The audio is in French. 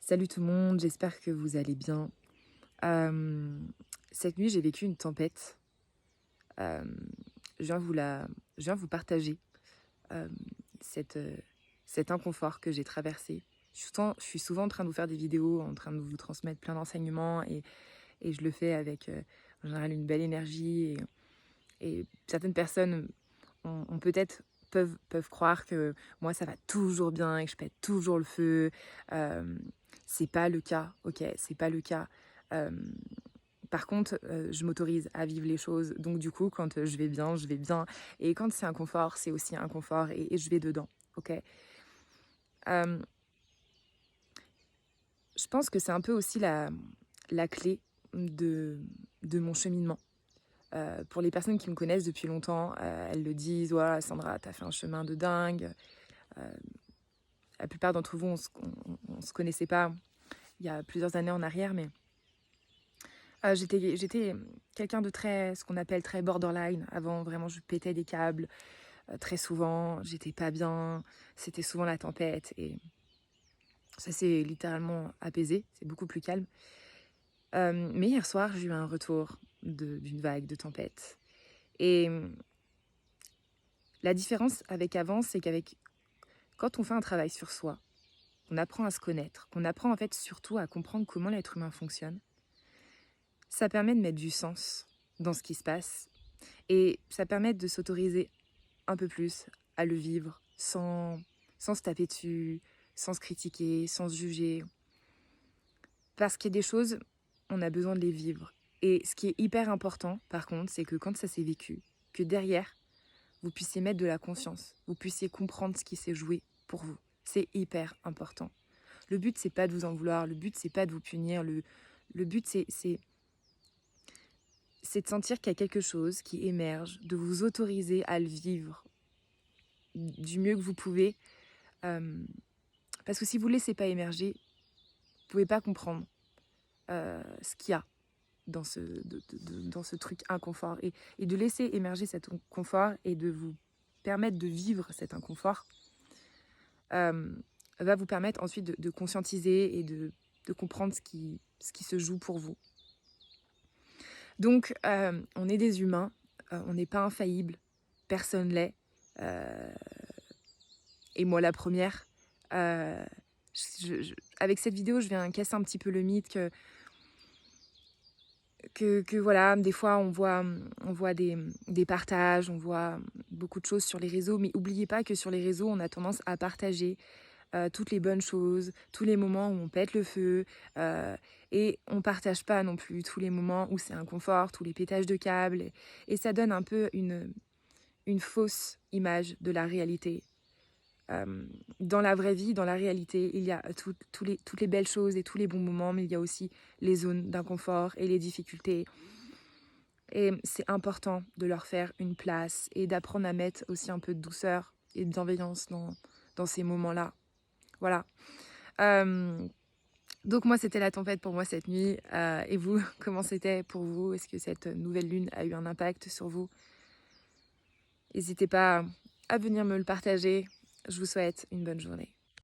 Salut tout le monde, j'espère que vous allez bien. Cette nuit, j'ai vécu une tempête. Hem, je viens je viens vous partager, hem, cette, cet inconfort que j'ai traversé. Je suis souvent en train de vous faire des vidéos, en train de vous transmettre plein d'enseignements et je le fais avec, en général une belle énergie et certaines personnes ont peut-être peuvent croire que moi ça va toujours bien et que je pète toujours le feu. Hem, c'est pas le cas, OK? C'est pas le cas. Hem, par contre, je m'autorise à vivre les choses. Donc du coup, quand, je vais bien et quand c'est inconfort, c'est aussi inconfort et je vais dedans, OK? Hem, je pense que c'est un peu aussi la clé de mon cheminement. Pour les personnes qui me connaissent depuis longtemps, elles le disent: «Waouh Sandra, tu as fait un chemin de dingue». Heu, la plupart d'entre vous, on se connaissait pas il y a plusieurs années en arrière, mais j'étais quelqu'un de très ce qu'on appelle très borderline. Avant, vraiment, je pétais des câbles, très souvent, j'étais pas bien, c'était souvent la tempête et ça s'est littéralement apaisé, c'est beaucoup plus calme. Mais hier soir, j'ai eu un retour d'une vague de tempête et la différence avec avant, c'est quand on fait un travail sur soi, on apprend à se connaître, qu'on apprend en fait surtout à comprendre comment l'être humain fonctionne. Ça permet de mettre du sens dans ce qui se passe et ça permet de s'autoriser un peu plus à le vivre sans se taper dessus, sans se critiquer, sans se juger. Parce qu'il y a des choses, on a besoin de les vivre. Et ce qui est hyper important, par contre, c'est que quand ça s'est vécu, que derrière, vous puissiez mettre de la conscience, vous puissiez comprendre ce qui s'est joué pour vous. C'est hyper important. Le but, c'est pas de vous en vouloir, le but, c'est pas de vous punir, le but, c'est de sentir qu'il y a quelque chose qui émerge, de vous autoriser à le vivre du mieux que vous pouvez. Euh, parce que si vous ne laissez pas émerger, vous ne pouvez pas comprendre ce qu'il y a dans dans ce truc inconfort. Et de laisser émerger cet inconfort et de vous permettre de vivre cet inconfort euh, va vous permettre ensuite de conscientiser et de comprendre ce qui se joue pour vous. Donc, on est des humains, on n'est pas infaillible, personne l'est. Euh, et moi, la première. Euh, avec cette vidéo, je viens casser un petit peu le mythe que voilà, des fois, on voit des partages, on voit beaucoup de choses sur les réseaux, mais oubliez pas que sur les réseaux, on a tendance à partager toutes les bonnes choses, tous les moments où on pète le feu, et on partage pas non plus tous les moments où c'est inconfort, tous les pétages de câbles, et ça donne un peu une fausse image de la réalité. Dans la vraie vie, dans la réalité, il y a toutes les belles choses et tous les bons moments, mais il y a aussi les zones d'inconfort et les difficultés. Et c'est important de leur faire une place et d'apprendre à mettre aussi un peu de douceur et de bienveillance dans ces moments-là. Voilà. Euh, donc moi, c'était la tempête pour moi cette nuit. Et vous, comment c'était pour vous? Est-ce que cette nouvelle lune a eu un impact sur vous? N'hésitez pas à venir me le partager. Je vous souhaite une bonne journée.